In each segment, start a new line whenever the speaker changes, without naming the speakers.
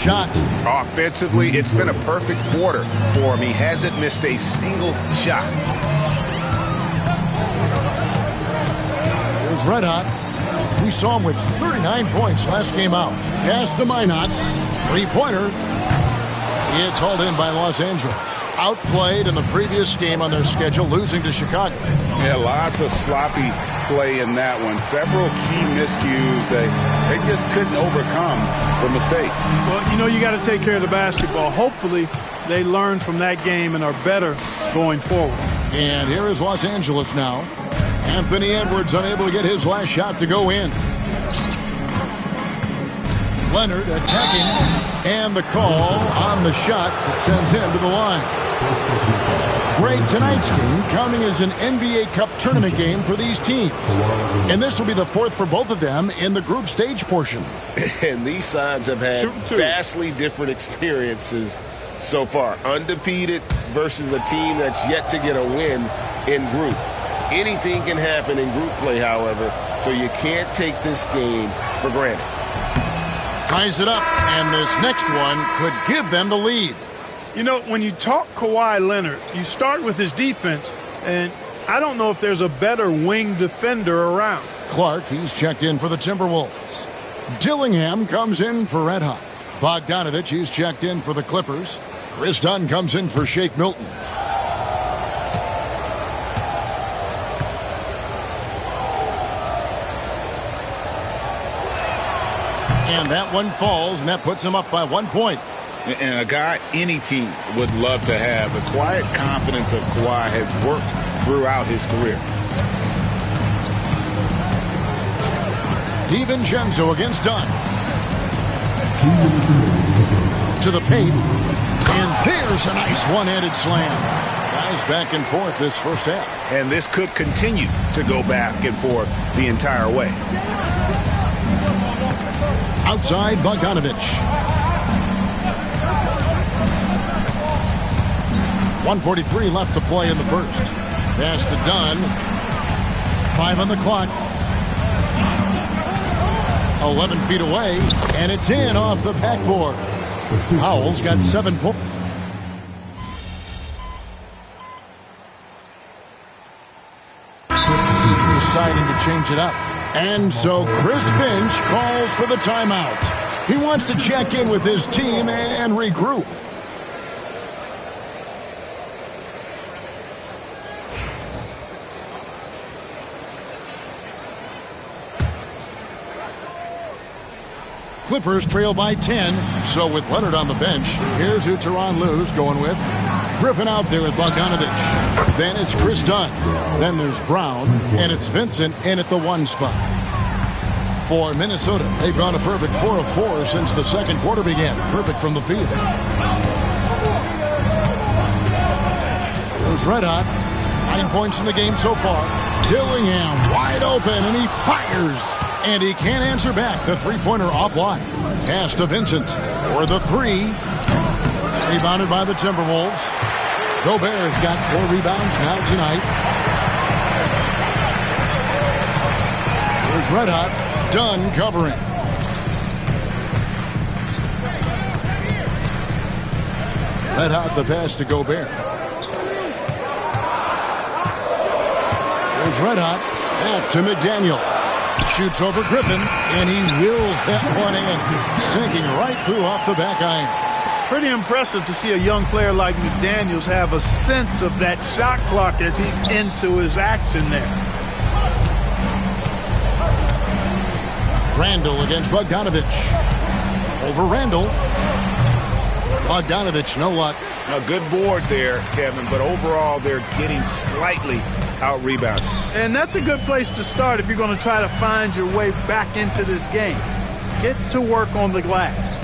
Shot.
Offensively, it's been a perfect quarter for him. He hasn't missed a single shot.
Here's Red Hot. We saw him with 39 points last game out. Pass to Minot. Three-pointer. It's hauled in by Los Angeles. Outplayed in the previous game on their schedule, losing to Chicago.
Yeah, lots of sloppy play in that one. Several key miscues. They just couldn't overcome the mistakes.
Well, you know, you got to take care of the basketball. Hopefully, they learn from that game and are better going forward.
And here is Los Angeles now. Anthony Edwards unable to get his last shot to go in. Leonard attacking, and the call on the shot that sends him to the line. Great, tonight's game counting as an NBA Cup tournament game for these teams. And this will be the fourth for both of them in the group stage portion.
And these sides have had vastly different experiences so far. Undefeated versus a team that's yet to get a win in group. Anything can happen in group play, however, so you can't take this game for granted.
Ties it up, and this next one could give them the lead.
You know, when you talk Kawhi Leonard, you start with his defense, and I don't know if there's a better wing defender around.
Clark, he's checked in for the Timberwolves. Dillingham comes in for Red Hot. Bogdanovich, he's checked in for the Clippers. Chris Dunn comes in for Shake Milton. And that one falls, and that puts him up by 1 point.
And a guy any team would love to have. The quiet confidence of Kawhi has worked throughout his career.
DiVincenzo against Dunn. To the paint. And there's a nice one-handed slam. Guys back and forth this first half.
And this could continue to go back and forth the entire way.
Outside, Bogdanovich. 1:43 left to play in the first. Pass to Dunn. 5 on the clock. 11 feet away, and it's in off the backboard. Powell's got 7 points. Deciding to change it up. And so Chris Finch calls for the timeout. He wants to check in with his team and regroup. Clippers trail by 10. So with Leonard on the bench, here's who Tyronn Lue's going with. Griffin out there with Bogdanovich. Then it's Chris Dunn. Then there's Brown. And it's Vincent in at the 1 spot. For Minnesota, they've gone a perfect 4 of 4 since the second quarter began. Perfect from the field. There's Red Hot. 9 points in the game so far. Dillingham wide open, and he fires. And he can't answer back. The three-pointer offline. Pass to Vincent for the 3. Rebounded by the Timberwolves. Gobert's got 4 rebounds now tonight. Here's Red Hot. Dunn covering. Red Hot the pass to Gobert. Here's Red Hot. Back to McDaniel. Shoots over Griffin, and he wills that one in. Sinking right through off the back iron.
Pretty impressive to see a young player like McDaniels have a sense of that shot clock as he's into his action there.
Randall against Bogdanovich. Over Randall. Bogdanovich, no luck.
A good board there, Kevin, but overall they're getting slightly out-rebounded.
And that's a good place to start if you're going to try to find your way back into this game. Get to work on the glass.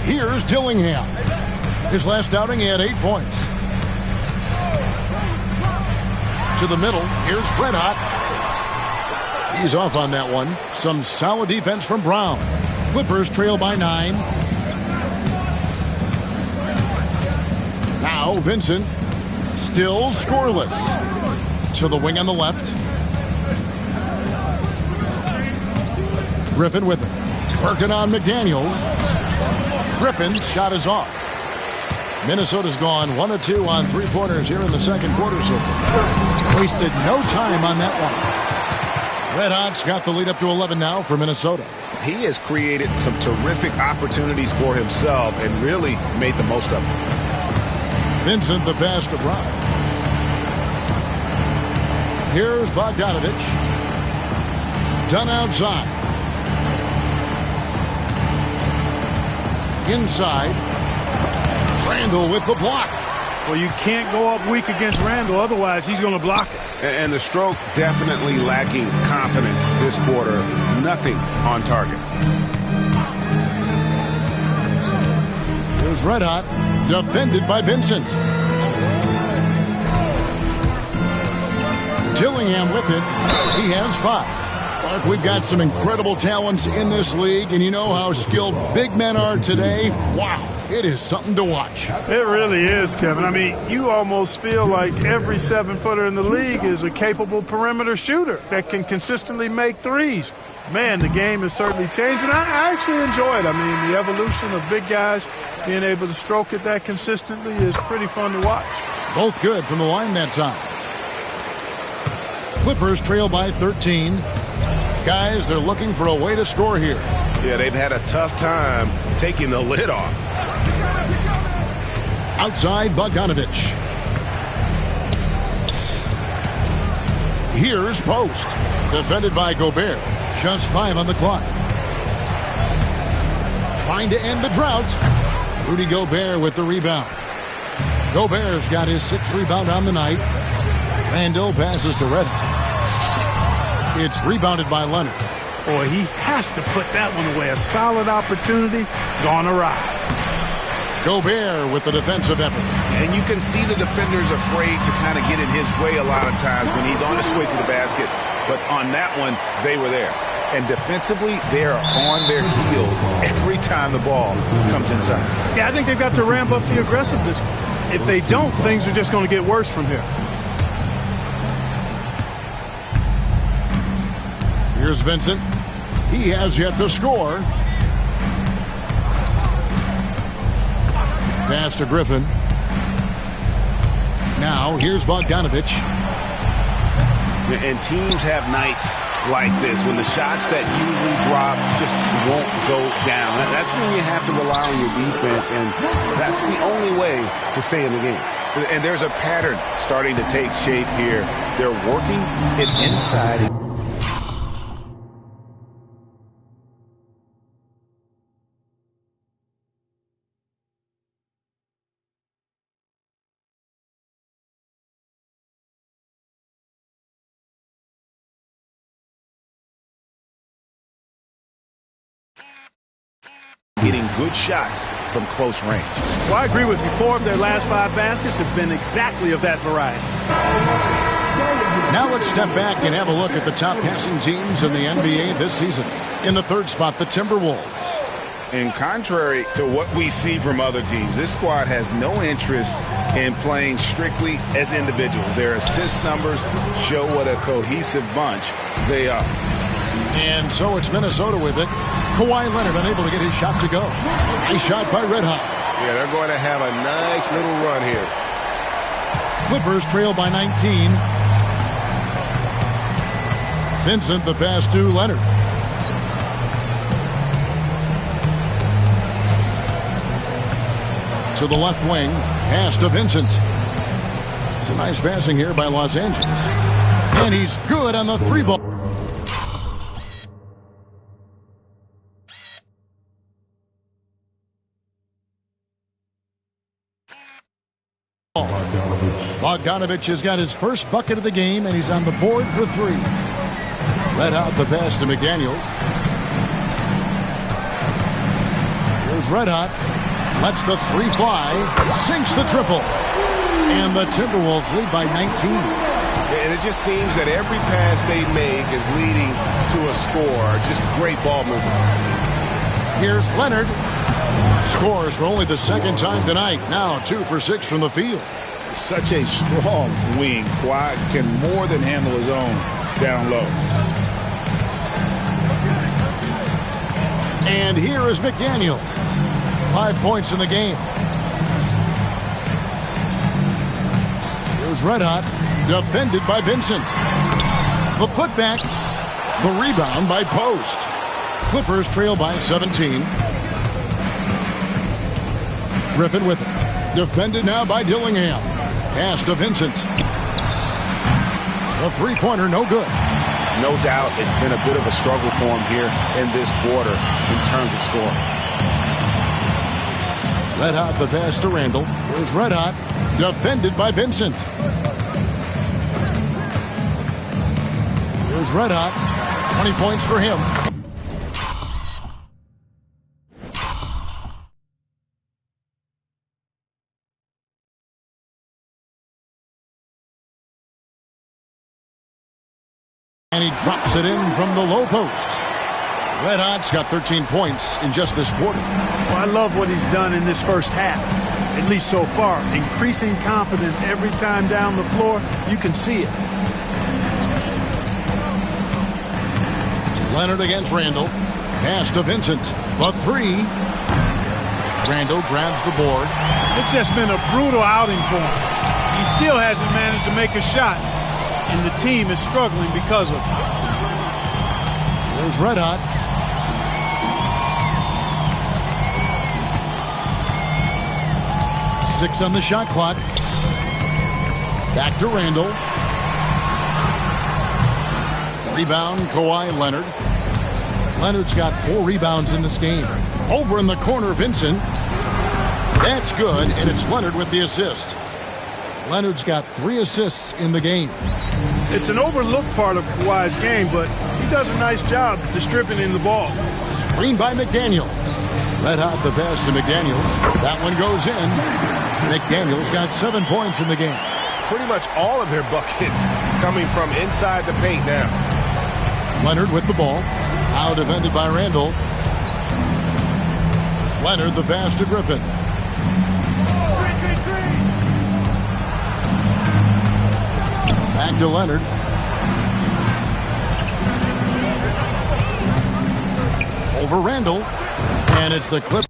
Here's Dillingham. His last outing, he had 8 points. To the middle, here's Red Hot. He's off on that one. Some solid defense from Brown. Clippers trail by 9. Now Vincent, still scoreless. To the wing on the left. Griffin with it. Working on McDaniels. Griffin's shot is off. Minnesota's gone 1 of 2 on three-pointers here in the second quarter so far. Wasted no time on that one. Red Hot's got the lead up to 11 now for Minnesota.
He has created some terrific opportunities for himself and really made the most of them.
Vincent the pass to Brown. Here's Bogdanovich. Done outside. Inside. Randall with the block.
Well, you can't go up weak against Randall, otherwise he's going to block it.
And the stroke definitely lacking confidence this quarter. Nothing on target.
Here's Red Hot, defended by Vincent. Dillingham with it. He has 5. Clark, we've got some incredible talents in this league, and you know how skilled big men are today. Wow, it is something to watch.
It really is, Kevin. I mean, you almost feel like every 7-footer in the league is a capable perimeter shooter that can consistently make threes. Man, the game has certainly changed, and I actually enjoy it. I mean, the evolution of big guys being able to stroke it that consistently is pretty fun to watch.
Both good from the line that time. Clippers trail by 13. Guys, they're looking for a way to score here.
Yeah, they've had a tough time taking the lid off.
Outside, Bogdanovich. Here's Post. Defended by Gobert. Just 5 on the clock. Trying to end the drought. Rudy Gobert with the rebound. Gobert's got his 6th rebound on the night. Randall passes to Red Hot. It's rebounded by Leonard.
Boy, he has to put that one away. A solid opportunity gone awry.
Gobert with the defensive effort.
And you can see the defenders afraid to kind of get in his way a lot of times when he's on his way to the basket. But on that one, they were there. And defensively, they are on their heels every time the ball comes inside.
Yeah, I think they've got to ramp up the aggressiveness. If they don't, things are just going to get worse from here.
Here's Vincent. He has yet to score. Pass to Griffin. Now here's Bogdanovich.
And teams have nights like this when the shots that usually drop just won't go down. That's when you have to rely on your defense, and that's the only way to stay in the game. And there's a pattern starting to take shape here. They're working it inside. Getting good shots from close range.
Well, I agree with you. 4 of their last 5 baskets have been exactly of that variety.
Now let's step back and have a look at the top passing teams in the NBA this season. In the 3rd spot, the Timberwolves.
And contrary to what we see from other teams, this squad has no interest in playing strictly as individuals. Their assist numbers show what a cohesive bunch they are.
And so it's Minnesota with it. Kawhi Leonard unable to get his shot to go. Nice shot by Red Hot.
Yeah, they're going to have a nice little run here.
Clippers trail by 19. Vincent the pass to Leonard. To the left wing. Pass to Vincent. It's a nice passing here by Los Angeles. And he's good on the 3-ball. Bogdanovich has got his first bucket of the game, and he's on the board for 3. Let out the pass to McDaniels. Here's Red Hot. Lets the 3 fly. Sinks the triple. And the Timberwolves lead by 19.
And it just seems that every pass they make is leading to a score. Just great ball movement.
Here's Leonard. Scores for only the 2nd time tonight. Now 2 for 6 from the field.
Such a strong wing. Kawhi can more than handle his own down low.
And here is McDaniels. 5 points in the game. Here's Red Hot, defended by Vincent. The putback, the rebound by Post. Clippers trail by 17. Griffin with it. Defended now by Dillingham. Pass to Vincent. The three-pointer, no good.
No doubt it's been a bit of a struggle for him here in this quarter in terms of scoring.
Red Hot the pass to Randall. Here's Red Hot, defended by Vincent. Here's Red Hot, 20 points for him. And he drops it in from the low post. Red Hot's got 13 points in just this quarter.
Well, I love what he's done in this first half, at least so far. Increasing confidence every time down the floor. You can see it.
Leonard against Randall. Pass to Vincent. The three. Randall grabs the board.
It's just been a brutal outing for him. He still hasn't managed to make a shot, and the team is struggling because of it.
There's Red Hot. Six on the shot clock. Back to Randall. Rebound, Kawhi Leonard. Leonard's got 4 rebounds in this game. Over in the corner, Vincent. That's good, and it's Leonard with the assist. Leonard's got 3 assists in the game.
It's an overlooked part of Kawhi's game, but he does a nice job distributing the ball.
Screen by McDaniel. Red Hot the pass to McDaniels. That one goes in. McDaniels got 7 points in the game.
Pretty much all of their buckets coming from inside the paint now.
Leonard with the ball. Now defended by Randall. Leonard the pass to Griffin. Back to Leonard. Over Randall. And it's the Clippers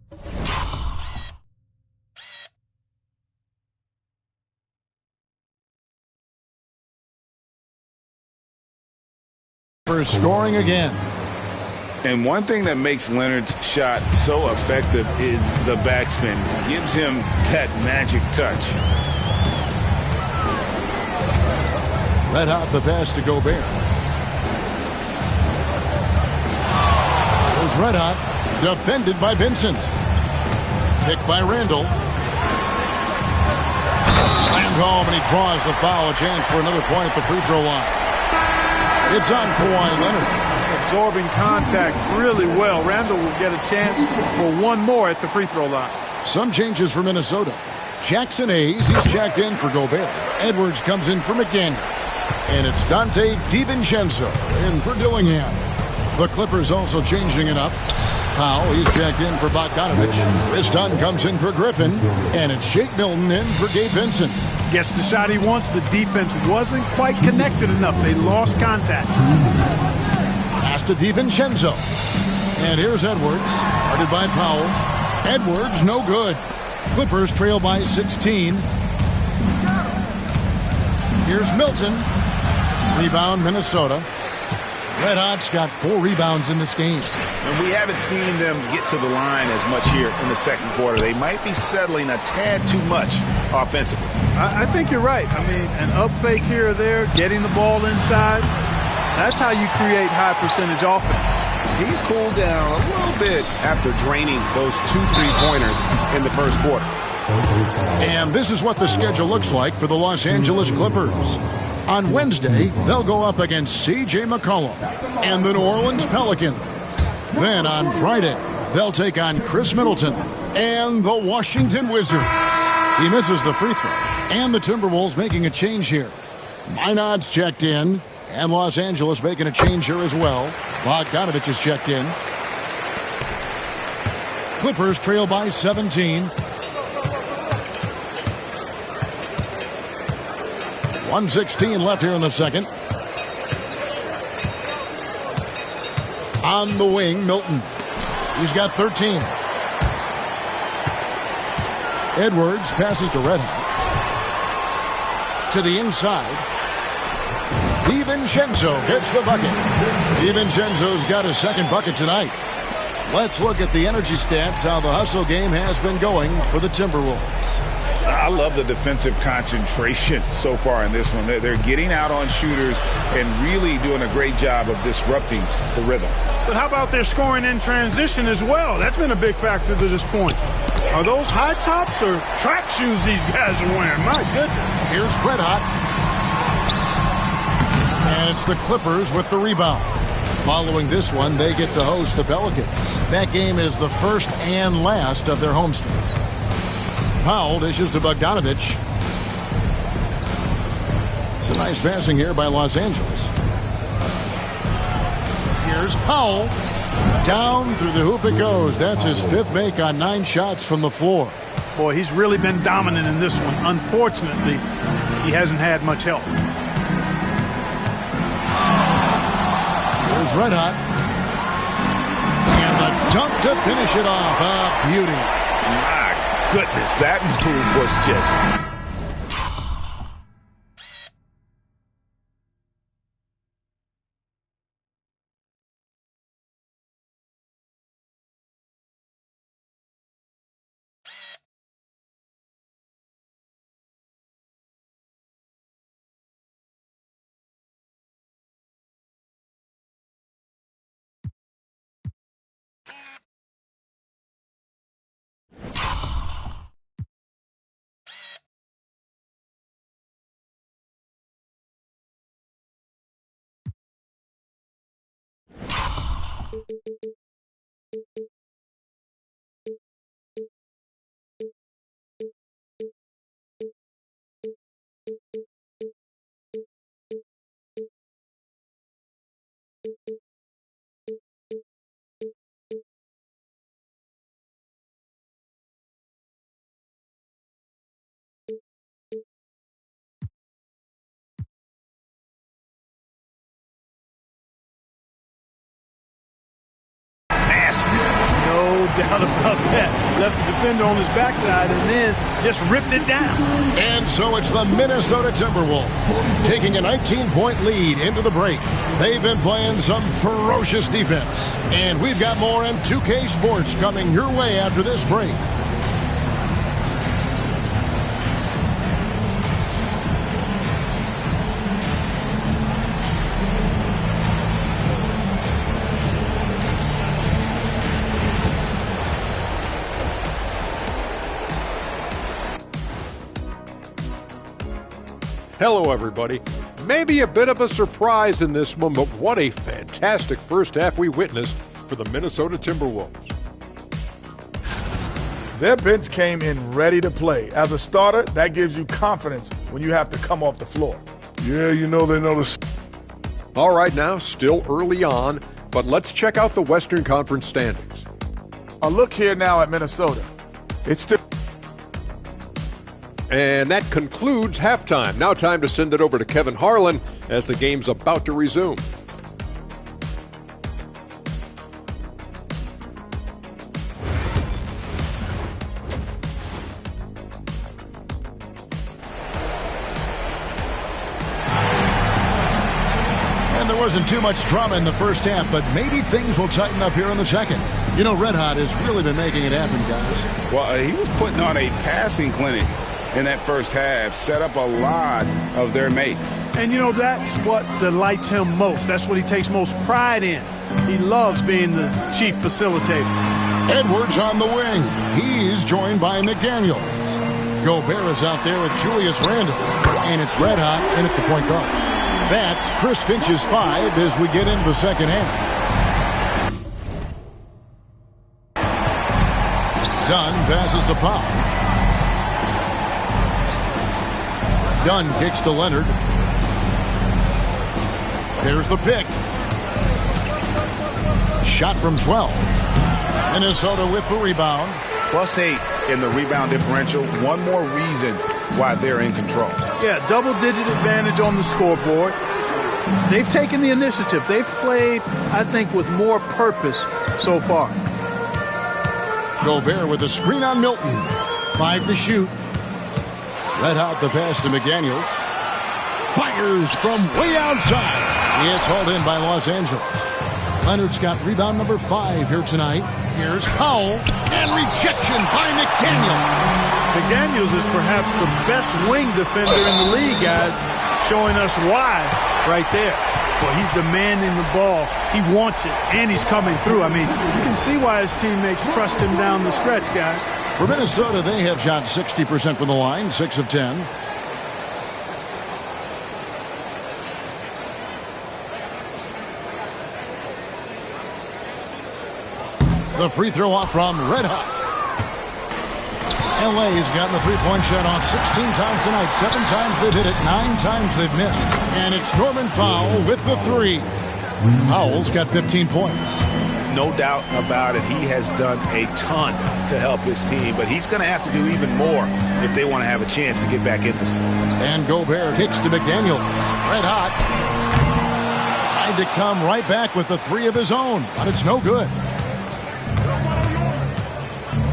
scoring again.
And one thing that makes Leonard's shot so effective is the backspin. Gives him that magic touch.
Red Hot the pass to Gobert. There's Red Hot, defended by Vincent. Picked by Randall. Slammed home, and he draws the foul. A chance for another point at the free throw line. It's on Kawhi Leonard.
Absorbing contact really well. Randall will get a chance for one more at the free throw line.
Some changes for Minnesota. Jackson Hayes, he's checked in for Gobert. Edwards comes in for McDaniels. And it's Dante DiVincenzo in for Dillingham. The Clippers also changing it up. Powell, he's checked in for Bogdanovich. Chris Dunn comes in for Griffin. And it's Shake Milton in for Gabe Vincent.
Gets the shot he wants. The defense wasn't quite connected enough. They lost contact.
Pass to DiVincenzo. And here's Edwards. Guarded by Powell. Edwards, no good. Clippers trail by 16. Here's Milton. Rebound, Minnesota. Red Hot's got 4 rebounds in this game.
And we haven't seen them get to the line as much here in the second quarter. They might be settling a tad too much offensively.
I think you're right. I mean, an up fake here or there, getting the ball inside. That's how you create high percentage offense.
He's cooled down a little bit after draining those 2 3-pointers in the first quarter.
And this is what the schedule looks like for the Los Angeles Clippers. On Wednesday, they'll go up against C.J. McCollum and the New Orleans Pelicans. Then on Friday, they'll take on Chris Middleton and the Washington Wizards. He misses the free throw. And the Timberwolves making a change here. Minod's checked in. And Los Angeles making a change here as well. Bogdanovich is checked in. Clippers trail by 17. 1:16 left here in the second. On the wing, Milton. He's got 13. Edwards passes to Red Hot. To the inside. DiVincenzo gets the bucket. DiVincenzo's got his second bucket tonight. Let's look at the energy stats, how the hustle game has been going for the Timberwolves.
I love the defensive concentration so far in this one. They're getting out on shooters and really doing a great job of disrupting the rhythm.
But how about their scoring in transition as well? That's been a big factor to this point. Are those high tops or track shoes these guys are wearing? My goodness.
Here's Red Hot. And it's the Clippers with the rebound. Following this one, they get to host the Pelicans. That game is the first and last of their homestand. Powell dishes to Bogdanovich. It's a nice passing here by Los Angeles. Here's Powell. Down through the hoop it goes. That's his fifth make on 9 shots from the floor.
Boy, he's really been dominant in this one. Unfortunately, he hasn't had much help.
Here's Red Hot. And the dunk to finish it off. A beauty.
My goodness, that move was just...
No doubt about that. Left the defender on his backside and then just ripped it down.
And so it's the Minnesota Timberwolves taking a 19-point lead into the break. They've been playing some ferocious defense. And we've got more in 2K Sports coming your way after this break.
Hello, everybody. Maybe a bit of a surprise in this one, but what a fantastic first half we witnessed for the Minnesota Timberwolves.
Their bench came in ready to play. As a starter, that gives you confidence when you have to come off the floor.
Yeah, you know they notice.
All right, now, still early on, but let's check out the Western Conference standings.
A look here now at Minnesota. It's still...
And that concludes halftime. Now time to send it over to Kevin Harlan as the game's about to resume.
And there wasn't too much drama in the first half, but maybe things will tighten up here in the second. You know, Red Hot has really been making it happen, guys.
Well, he was putting on a passing clinic in that first half, set up a lot of their makes.
And, you know, that's what delights him most. That's what he takes most pride in. He loves being the chief facilitator.
Edwards on the wing. He's joined by McDaniels. Gobert is out there with Julius Randle. And it's Red Hot in at the point guard. That's Chris Finch's 5 as we get into the second half. Dunn passes to Powell. Dunn kicks to Leonard. There's the pick. Shot from 12. Minnesota with the rebound.
+8 in the rebound differential. One more reason why they're in control.
Yeah, double-digit advantage on the scoreboard. They've taken the initiative. They've played, I think, with more purpose so far.
Gobert with a screen on Milton. 5 to shoot. Red Hot the pass to McDaniels. Fires from way outside. It's hauled in by Los Angeles. Leonard's got rebound number 5 here tonight. Here's Powell, and rejection by McDaniels.
McDaniels is perhaps the best wing defender in the league, guys, showing us why right there. Well, he's demanding the ball. He wants it, and he's coming through. I mean, you can see why his teammates trust him down the stretch, guys.
For Minnesota, they have shot 60% from the line, 6 of 10. The free throw off from Red Hot. LA's gotten the three-point shot off 16 times tonight. 7 times they've hit it, 9 times they've missed. And it's Norman Powell with the 3. Powell's got 15 points.
No doubt about it. He has done a ton to help his team, but he's going to have to do even more if they want to have a chance to get back in this.
And Gobert kicks to McDaniels. Red Hot tried to come right back with the 3 of his own, but it's no good.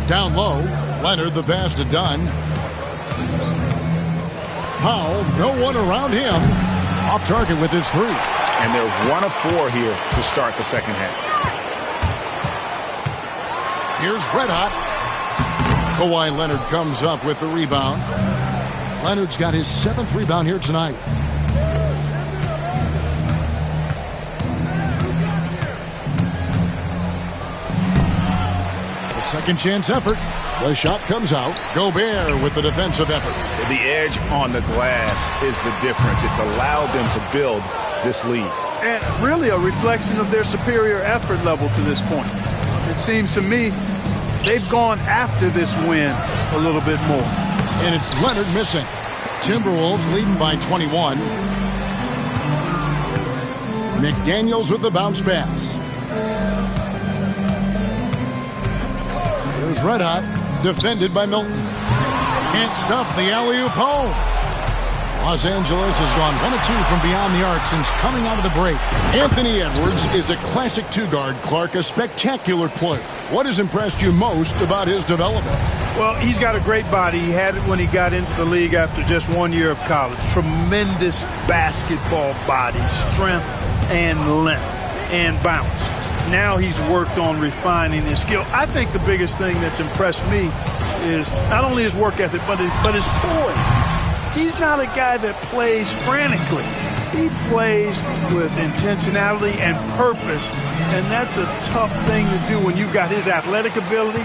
Down low, Leonard the pass to Dunn. Powell, no one around him. Off target with his 3.
And they're 1 of 4 here to start the second half.
Here's Red Hot. Kawhi Leonard comes up with the rebound. Leonard's got his 7th rebound here tonight. A second chance effort. The shot comes out. Gobert with the defensive effort.
The edge on the glass is the difference. It's allowed them to build this lead.
And really a reflection of their superior effort level to this point. It seems to me they've gone after this win a little bit more.
And it's Leonard missing. Timberwolves leading by 21. McDaniels with the bounce pass. Here's Red Hot, defended by Milton. Can't stuff the alley-oop home. Los Angeles has gone 1 of 2 from beyond the arc since coming out of the break. Anthony Edwards is a classic 2-guard, Clark, a spectacular player. What has impressed you most about his development?
Well, he's got a great body. He had it when he got into the league after just 1 year of college. Tremendous basketball body, strength and length and bounce. Now he's worked on refining his skill. I think the biggest thing that's impressed me is not only his work ethic, but his poise. He's not a guy that plays frantically. He plays with intentionality and purpose, and that's a tough thing to do when you've got his athletic ability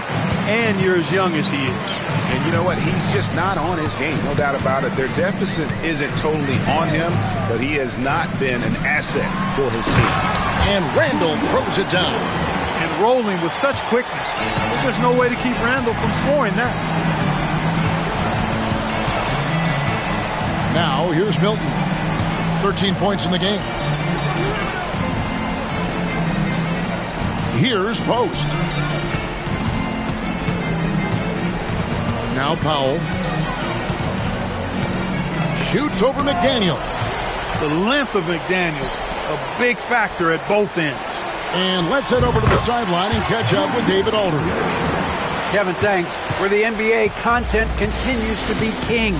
and you're as young as he is.
And you know what? He's just not on his game, no doubt about it. Their deficit isn't totally on him, but he has not been an asset for his team.
And Randall throws it down.
And rolling with such quickness. There's just no way to keep Randall from scoring that.
Now, here's Milton. 13 points in the game. Here's Post. Now Powell. Shoots over McDaniel.
The length of McDaniel, a big factor at both ends.
And let's head over to the sideline and catch up with David Aldridge.
Kevin, thanks. Where the NBA content continues to be king.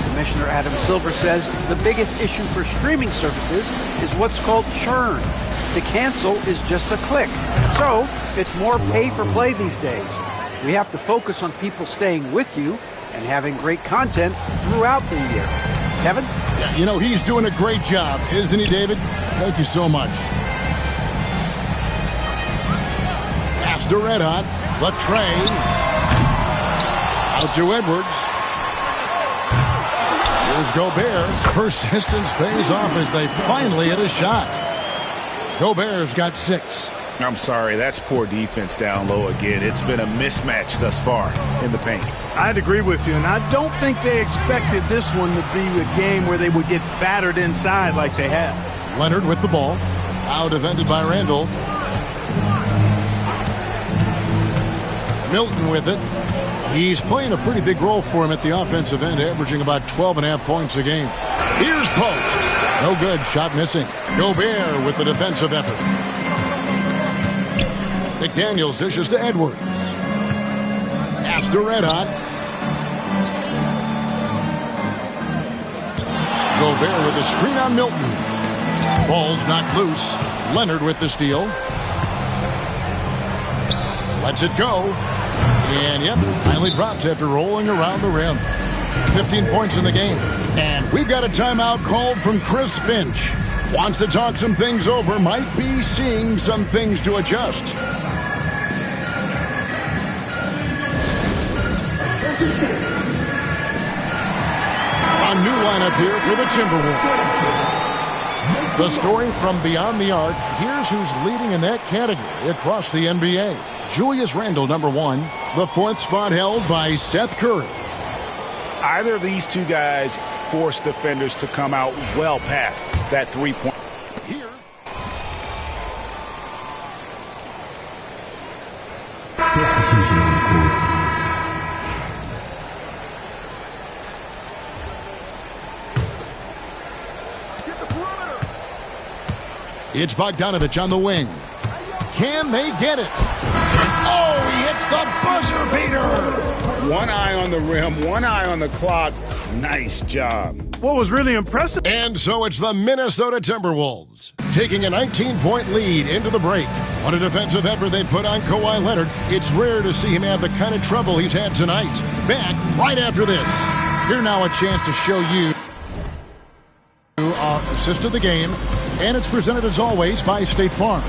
Commissioner Adam Silver says the biggest issue for streaming services is what's called churn. To cancel is just a click. So it's more pay for play these days. We have to focus on people staying with you and having great content throughout the year. Kevin?
Yeah, you know, he's doing a great job, isn't he, David? Thank you so much. Pass to Red Hot. The tray. Out to Edwards. Here's Gobert. Persistence pays off as they finally hit a shot. Gobert's got 6.
I'm sorry, that's poor defense down low again. It's been a mismatch thus far in the paint.
I'd agree with you, and I don't think they expected this one to be a game where they would get battered inside like they have.
Leonard with the ball. Now defended by Randall. Milton with it. He's playing a pretty big role for him at the offensive end, averaging about 12.5 points a game. Here's Post. No good. Shot missing. Gobert with the defensive effort. McDaniels dishes to Edwards. Pass to Red Hot. Gobert with a screen on Milton. Ball's knocked loose. Leonard with the steal. Lets it go. And, yep, finally drops after rolling around the rim. 15 points in the game. And we've got a timeout called from Chris Finch. Wants to talk some things over. Might be seeing some things to adjust. A new lineup here for the Timberwolves. The story from beyond the arc. Here's who's leading in that category across the NBA. Julius Randle, number 1. The 4th spot held by Seth Curry.
Either of these two guys force defenders to come out well past that three-point.
Here. It's Bogdanovich on the wing. Can they get it? Oh, he hits the buzzer beater.
One eye on the rim, one eye on the clock. Nice job.
What was really impressive.
And so it's the Minnesota Timberwolves taking a 19-point lead into the break. What a defensive effort they put on Kawhi Leonard. It's rare to see him have the kind of trouble he's had tonight. Back right after this. Here now a chance to show you our assist of the game. And it's presented as always by State Farm.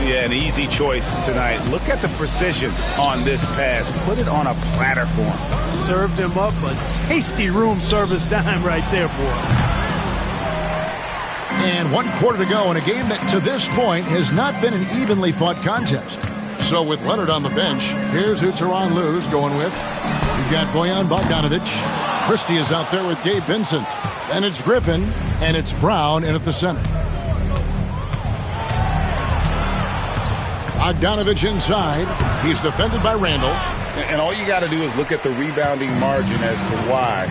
Yeah, an easy choice tonight. Look at the precision on this pass. Put it on a platter for him.
Served him up a tasty room service dime right there, boy.
And 1 quarter to go in a game that to this point has not been an evenly fought contest. So with Leonard on the bench, here's who Tyronn Lue's going with. You've got Bojan Bogdanovic. Christie is out there with Gabe Vincent. And it's Griffin, and it's Brown in at the center. Bogdanovic inside. He's defended by Randle.
And all you got to do is look at the rebounding margin as to why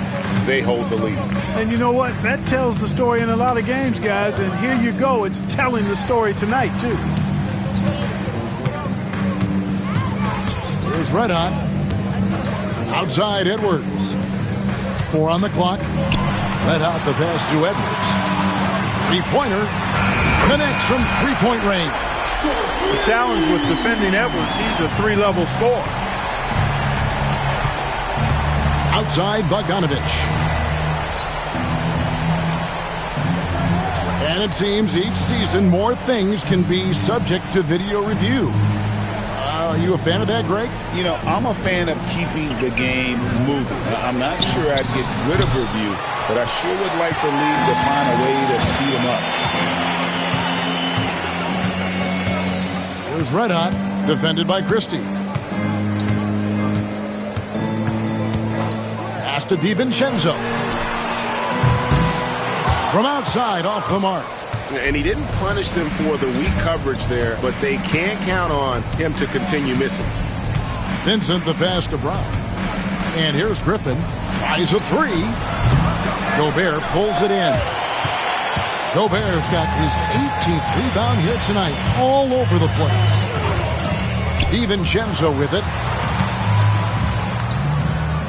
they hold the lead.
And you know what? That tells the story in a lot of games, guys. And here you go. It's telling the story tonight, too.
Here's Red Hot. Outside Edwards. 4 on the clock. Let out the pass to Edwards. Three-pointer. Connects from three-point range.
The challenge with defending Edwards, he's a 3-level scorer.
Outside Bogdanovic. And it seems each season more things can be subject to video review. Are you a fan of that, Greg?
You know, I'm a fan of keeping the game moving. I'm not sure I'd get rid of review, but I sure would like the league to find a way to speed them up.
Here's Red Hot, defended by Christie. Pass to DiVincenzo. From outside, off the mark.
And he didn't punish them for the weak coverage there, but they can't count on him to continue missing.
Vincent the pass to Brown. And here's Griffin. Tries a three. Gobert pulls it in. Gobert's got his 18th rebound here tonight. All over the place. DiVincenzo with it.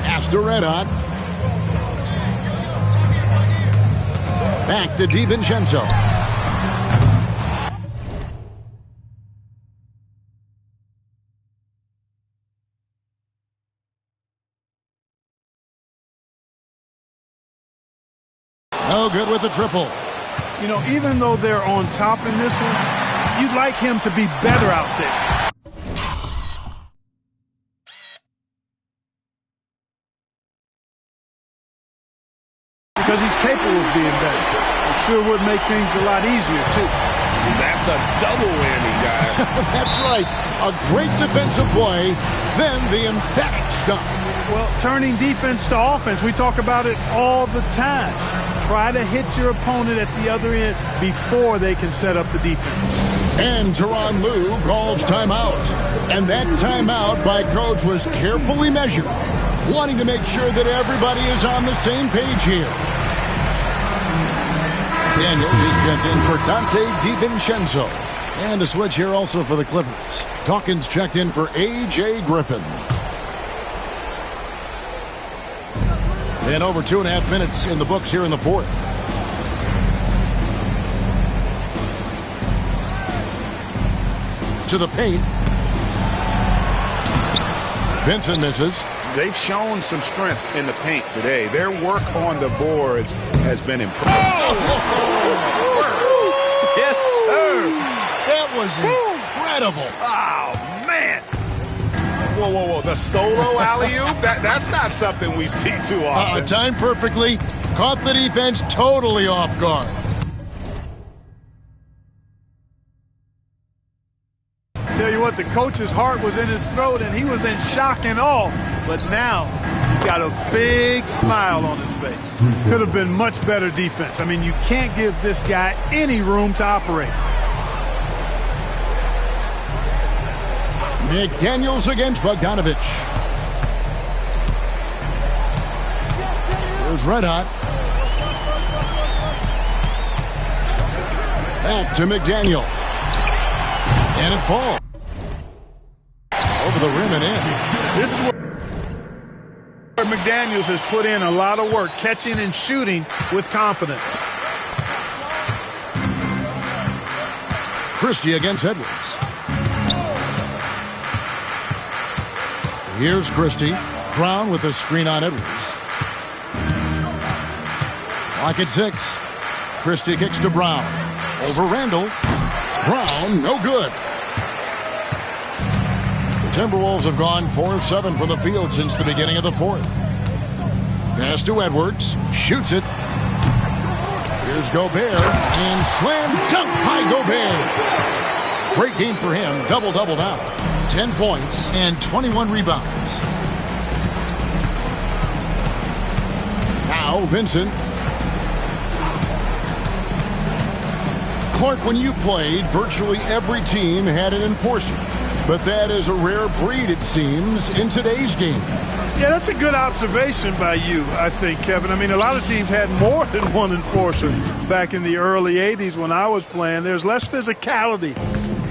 Pass to Red Hot. Back to DiVincenzo. No good with the triple.
You know, even though they're on top in this one, you'd like him to be better out there. Because he's capable of being better. It sure would make things a lot easier, too.
That's a double whammy, guys.
That's right. A great defensive play, then the emphatic stuff.
Well, turning defense to offense, we talk about it all the time. Try to hit your opponent at the other end before they can set up the defense.
And Tyronn Lue calls timeout. And that timeout by coach was carefully measured, wanting to make sure that everybody is on the same page here. Daniels is checked in for Dante DiVincenzo. And a switch here also for the Clippers. Dawkins checked in for A.J. Griffin. And over 2.5 minutes in the books here in the fourth. To the paint. Vincent misses.
They've shown some strength in the paint today. Their work on the boards has been impressive.
Yes, sir.
That was incredible.
Oh, man.
Whoa, whoa, whoa. The solo alley-oop? That's not something we see too often.
Timed perfectly. Caught the defense totally off guard.
Tell you what, the coach's heart was in his throat, and he was in shock and awe. But now he's got a big smile on his face. Could have been much better defense. I mean, you can't give this guy any room to operate.
McDaniels against Bogdanovich. Here's Red Hot. Back to McDaniel. And it falls. Over the rim and in.
This is where McDaniels has put in a lot of work, catching and shooting with confidence.
Christie against Edwards. Here's Christie. Brown with a screen on Edwards. Clock at 6. Christie kicks to Brown. Over Randall. Brown, no good. The Timberwolves have gone 4 of 7 from the field since the beginning of the fourth. Pass to Edwards. Shoots it. Here's Gobert. And slam dunk by Gobert. Great game for him. Double-double now. 10 points and 21 rebounds. Now Vincent. Clark, when you played, virtually every team had an enforcer. But that is a rare breed, it seems, in today's game.
Yeah, that's a good observation by you, I think, Kevin. I mean, a lot of teams had more than one enforcer back in the early 80s when I was playing. There's less physicality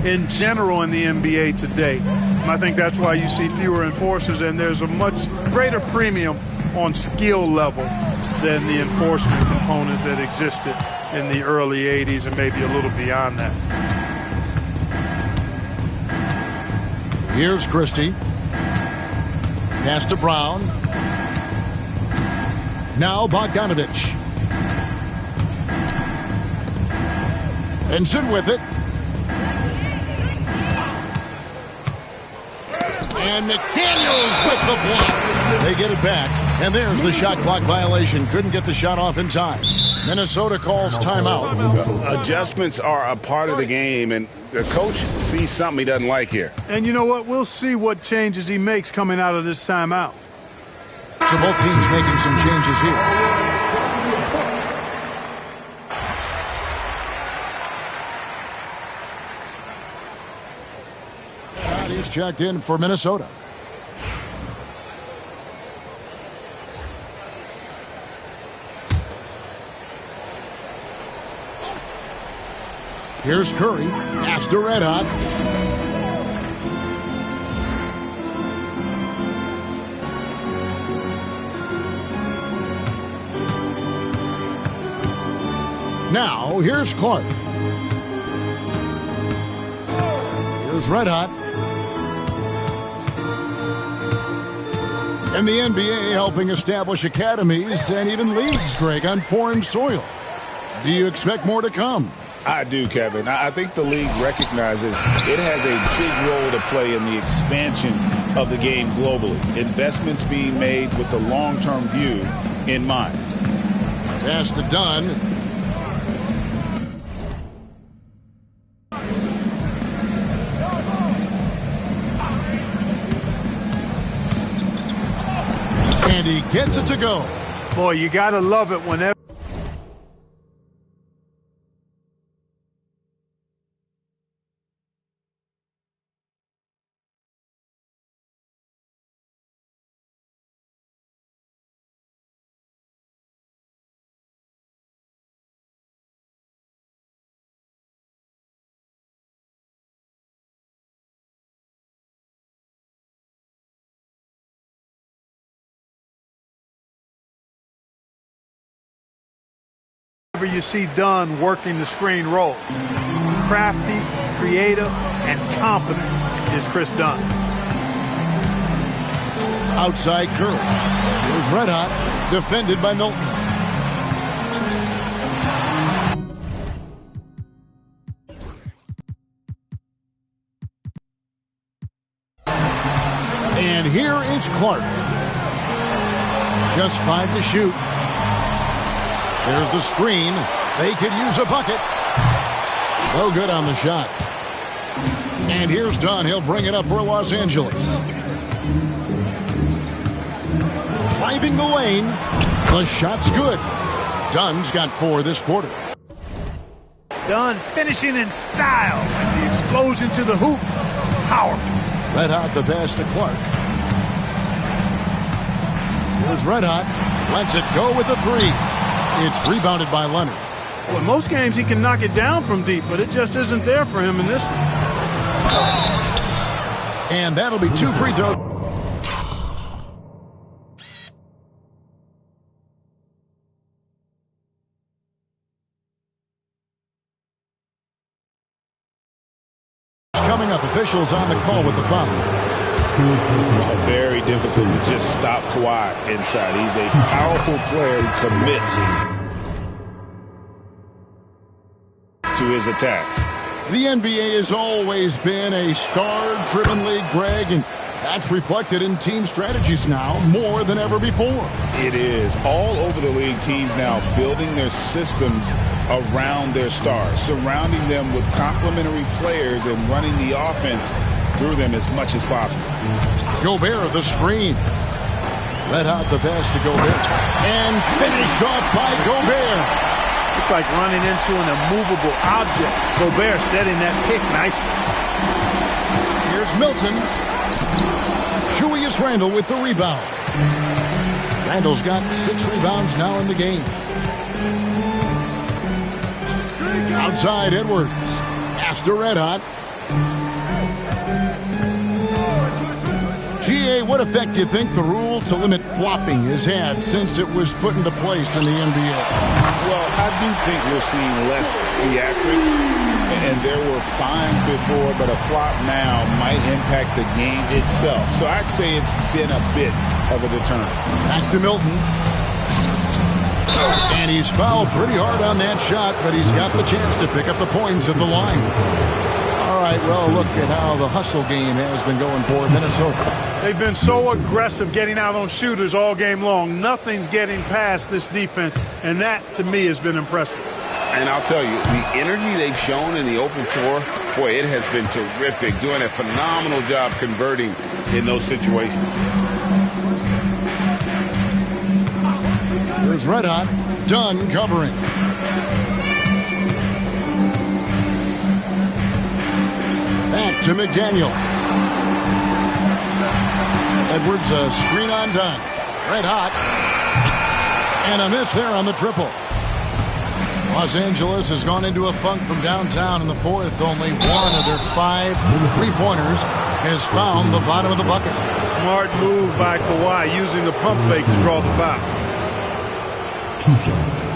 in general in the NBA today. And I think that's why you see fewer enforcers, and there's a much greater premium on skill level than the enforcement component that existed in the early 80s and maybe a little beyond that.
Here's Christie. Pass to Brown. Now Bogdanovich. Vincent with it. And McDaniels with the block. They get it back. And there's the shot clock violation. Couldn't get the shot off in time. Minnesota calls timeout.
Adjustments are a part of the game, and the coach sees something he doesn't like here.
And you know what? We'll see what changes he makes coming out of this timeout.
So both teams making some changes here. He's checked in for Minnesota. Here's Curry. Pass to Red Hot. Now, here's Clark. Here's Red Hot. And the NBA helping establish academies and even leagues, Greg, on foreign soil. Do you expect more to come?
I do, Kevin. I think the league recognizes it has a big role to play in the expansion of the game globally. Investments being made with the long-term view in mind.
Pass to Dunn. And he gets it to go.
Boy, you got to love it whenever. You see Dunn working the screen roll. Crafty, creative, and confident is Chris Dunn.
Outside Curry. Here's Red Hot, defended by Milton. And here is Clark. Just 5 to shoot. There's the screen. They could use a bucket. No good on the shot. And here's Dunn. He'll bring it up for Los Angeles. Driving the lane. The shot's good. Dunn's got 4 this quarter.
Dunn finishing in style. And the explosion to the hoop. Powerful.
Red Hot the pass to Clark. Here's Red Hot. Lets it go with a 3. It's rebounded by Leonard.
Well, in most games he can knock it down from deep, but it just isn't there for him in this one.
And that'll be 2 free throws. Coming up, officials on the call with the foul.
Very difficult to just stop Kawhi inside. He's a powerful player who commits to his attacks.
The NBA has always been a star-driven league, Greg, and that's reflected in team strategies now more than ever before.
It is. All over the league, teams now building their systems around their stars, surrounding them with complementary players and running the offense through them as much as possible.
Gobert, the screen. Red Hot the pass to Gobert. And finished off by Gobert.
It's like running into an immovable object. Gobert setting that pick nicely.
Here's Milton. Julius Randle with the rebound. Randle's got 6 rebounds now in the game. Outside Edwards. Pass to Red Hot. GA, what effect do you think the rule to limit flopping has had since it was put into place in the NBA?
Well, I do think we're seeing less theatrics, and there were fines before, but a flop now might impact the game itself. So I'd say it's been a bit of a deterrent.
Back to Milton. And he's fouled pretty hard on that shot, but he's got the chance to pick up the points at the line. All right, well, look at how the hustle game has been going for Minnesota.
They've been so aggressive getting out on shooters all game long. Nothing's getting past this defense, and that, to me, has been impressive.
And I'll tell you, the energy they've shown in the open floor, boy, it has been terrific, doing a phenomenal job converting in those situations.
Here's Red Hot. Dunn covering. Back to McDaniel. Edwards, a screen on Dunn. Red Hot. And a miss there on the triple. Los Angeles has gone into a funk from downtown in the fourth. Only one of their 5 3-pointers has found the bottom of the bucket.
Smart move by Kawhi, using the pump fake to draw the foul.
2 shots.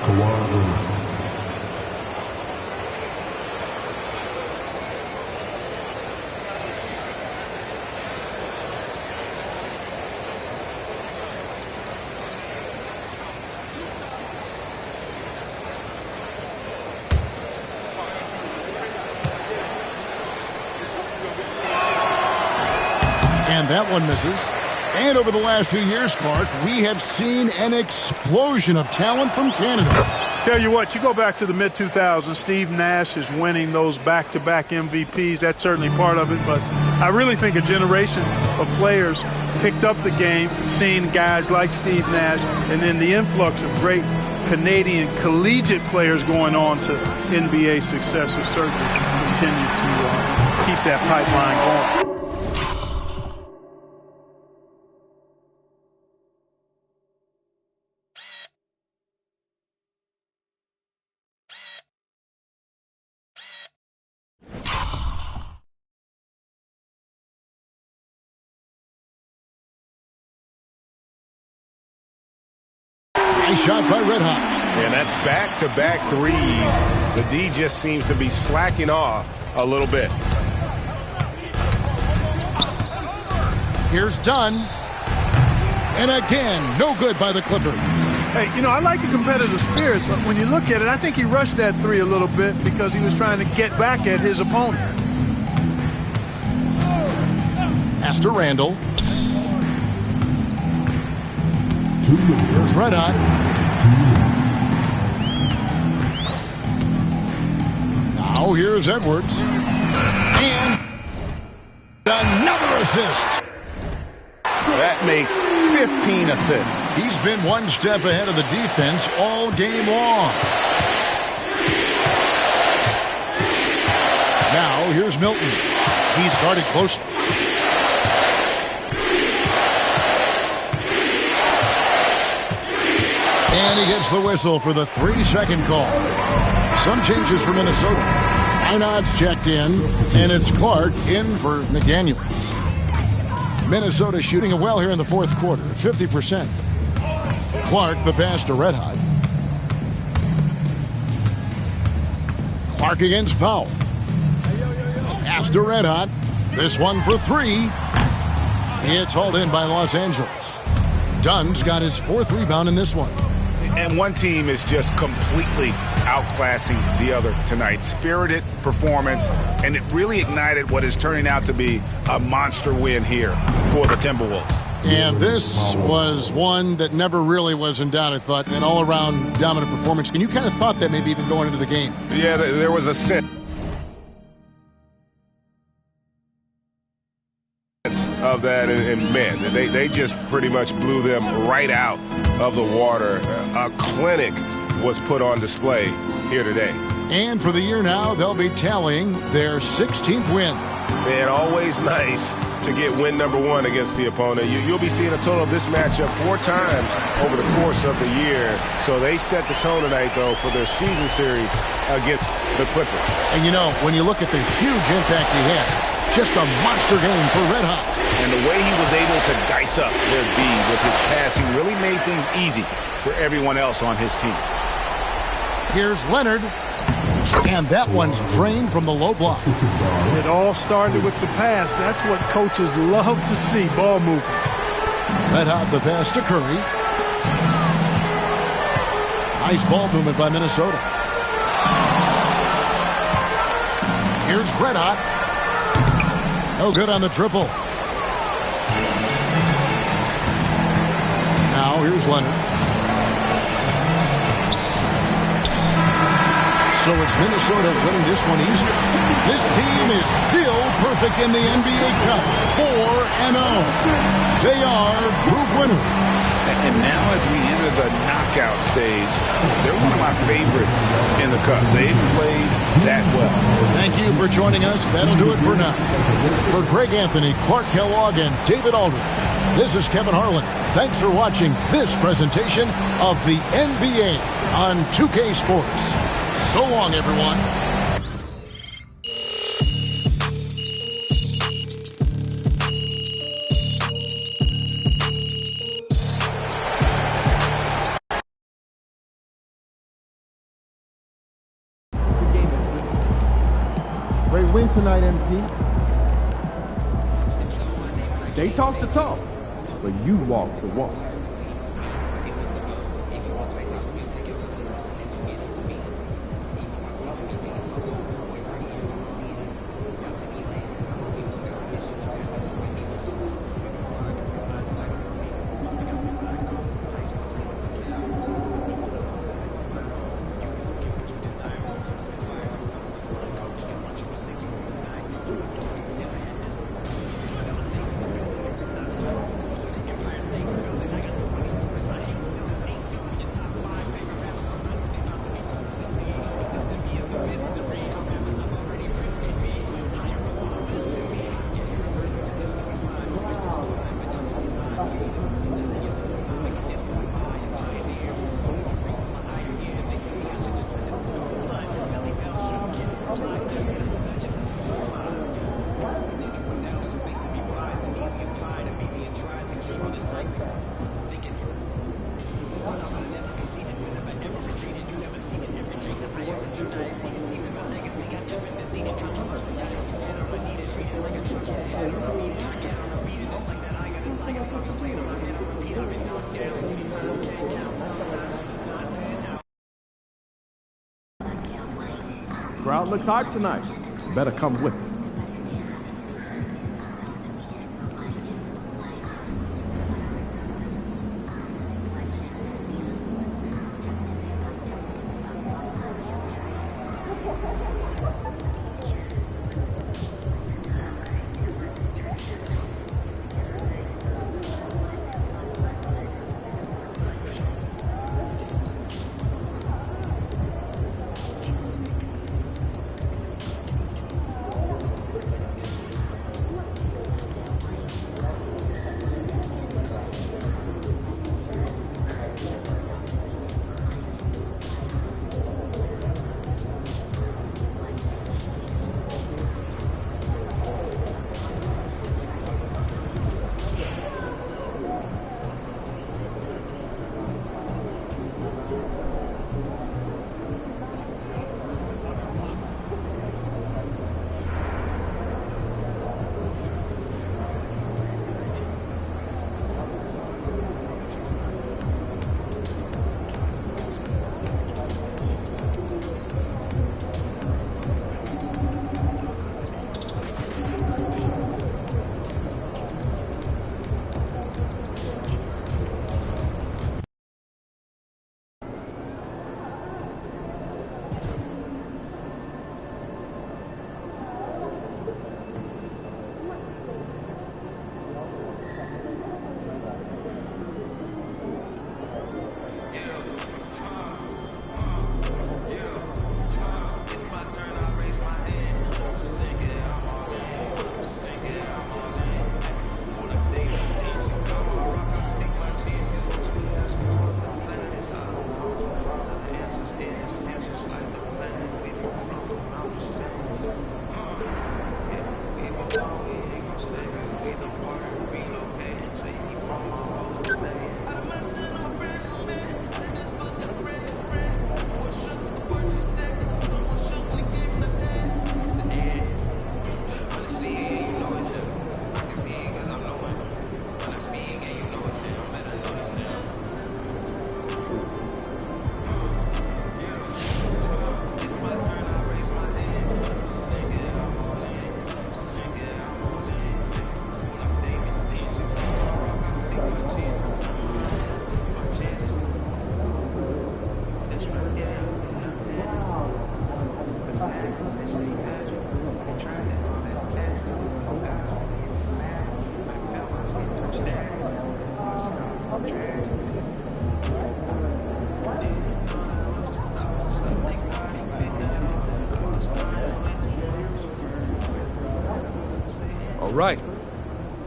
Kawhi Leonard.
And that one misses. And over the last few years, Clark, we have seen an explosion of talent from Canada.
Tell you what, you go back to the mid-2000s, Steve Nash is winning those back-to-back MVPs. That's certainly part of it, but I really think a generation of players picked up the game, seeing guys like Steve Nash, and then the influx of great Canadian collegiate players going on to NBA success will certainly continue to keep that pipeline going.
Nice shot by Red Hot.
And that's back-to-back threes. The D just seems to be slacking off
a little bit.
Here's Dunn. And again, no good by the Clippers.
Hey, you know, I like the competitive spirit, but when you look at it, I think he rushed that three a little bit because he was trying to get back at his opponent.
Pass to Randall. Here's Red Hot. Now here's Edwards. And another assist.
That makes 15 assists.
He's been one step ahead of the defense all game long. Now here's Milton. He's guarded closely. And he gets the whistle for the 3-second call. Some changes for Minnesota. Einod's checked in, and it's Clark in for McDaniels. Minnesota shooting it well here in the fourth quarter at 50%. Clark, the pass to Red Hot. Clark against Powell. Pass to Red Hot. This one for three. It's hauled in by Los Angeles. Dunn's got his fourth rebound in this one.
And one team is just completely outclassing the other tonight. Spirited performance, and it really ignited what is turning out to be a monster win here for the Timberwolves.
And this was one that never really was in doubt, I thought, an all-around dominant performance. And you kind of thought that maybe even going into the game.
Yeah, there was a sense of that, and man, they just pretty much blew them right out of the water. A clinic was put on display here today.
And for the year now, they'll be tallying their 16th win.
Man, always nice to get win number one against the opponent. You'll be seeing a total of this matchup 4 times over the course of the year. So they set the tone tonight, though, for their season series against the Clippers.
And, you know, when you look at the huge impact he had, just a monster game for Red Hot.
And the way he was able to dice up their D with his passing really made things easy for everyone else on his team.
Here's Leonard. And that one's drained from the low block.
It all started with the pass. That's what coaches love to see, ball movement.
Red Hot the pass to Curry. Nice ball movement by Minnesota. Here's Red Hot. No good on the triple. Now here's Leonard. So it's Minnesota winning this one easily. This team is still perfect in the NBA Cup. 4-0. They are group winners.
And now as we enter the knockout stage, they're one of my favorites in the Cup. They've played that well.
Thank you for joining us. That'll do it for now. For Greg Anthony, Clark Kellogg, and David Aldridge, this is Kevin Harlan. Thanks for watching this presentation of the NBA on 2K Sports. So long, everyone.
Great win tonight, MP. They talk the talk, but you walk the walk. Crowd looks hyped tonight. Better come with it.
All right.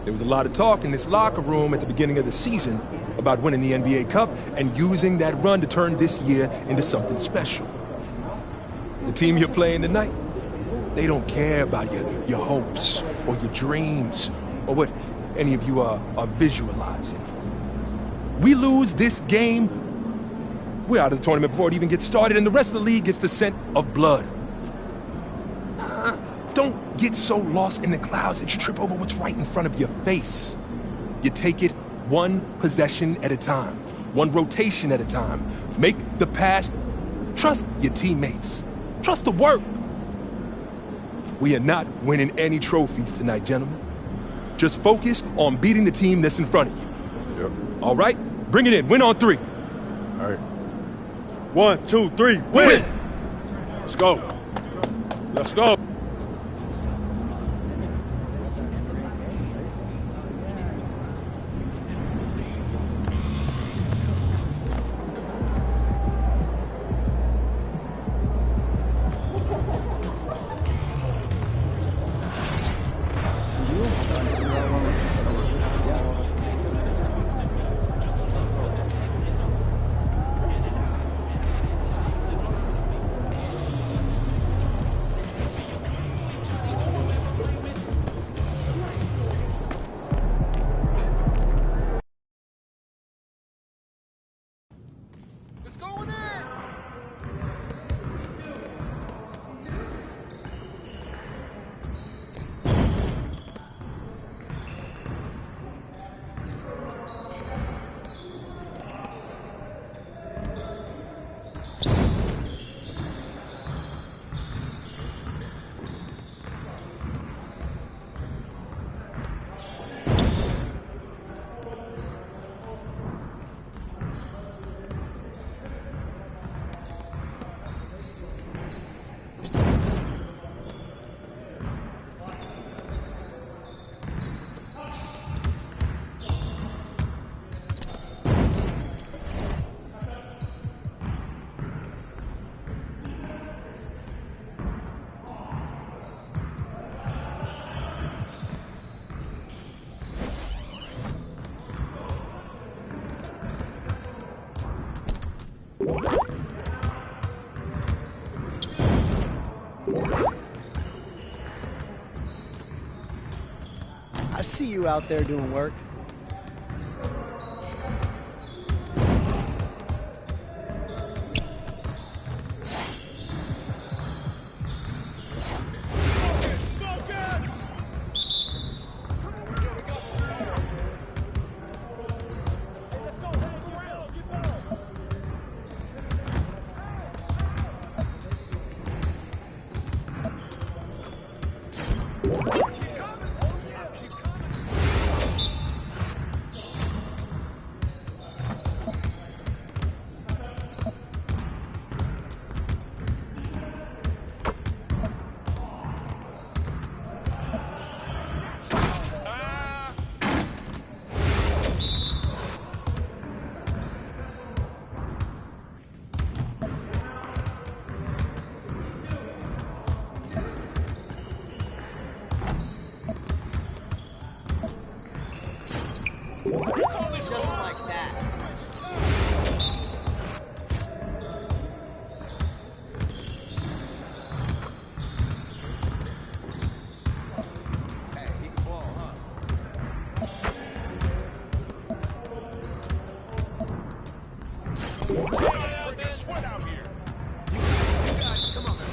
There was a lot of talk in this locker room at the beginning of the season about winning the NBA Cup and using that run to turn this year into something special. The team you're playing tonight, they don't care about your hopes or your dreams or what any of you are visualizing. We lose this game, we're out of the tournament before it even gets started, and the rest of the league gets the scent of blood. Don't get so lost in the clouds that you trip over what's right in front of your face. You take it one possession at a time, one rotation at a time. Make the pass. Trust your teammates. Trust the work. We are not winning any trophies tonight, gentlemen. Just focus on beating the team that's in front of you. Yep. All right? Bring it in. Win on three.
All right. 1, 2, 3, win! Let's go. Let's go.
I see you out there doing work.
Just like that. Hey, he can ball, huh?
Freaking sweat out here.
You got it. Come on, man.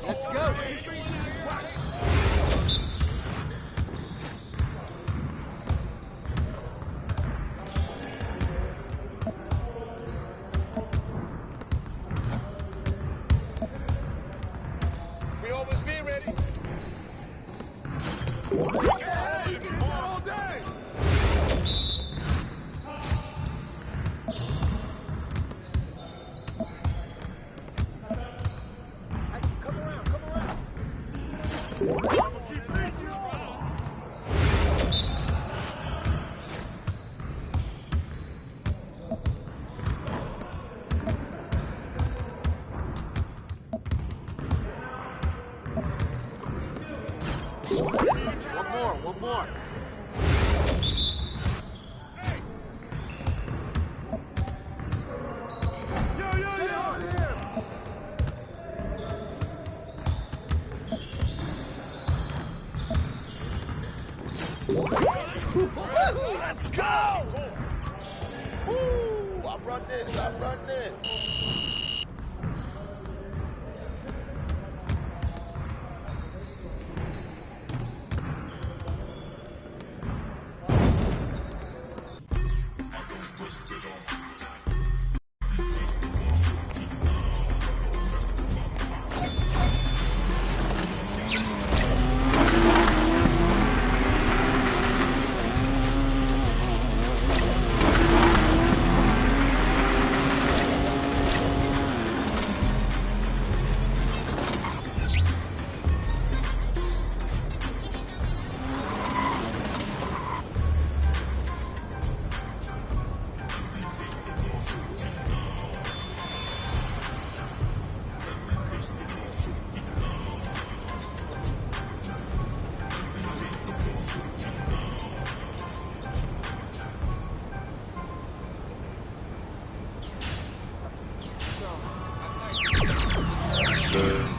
Let's go.
We always be ready. All day.
Come around, come around. One more.
Let's go! Woo! I run this.
Good.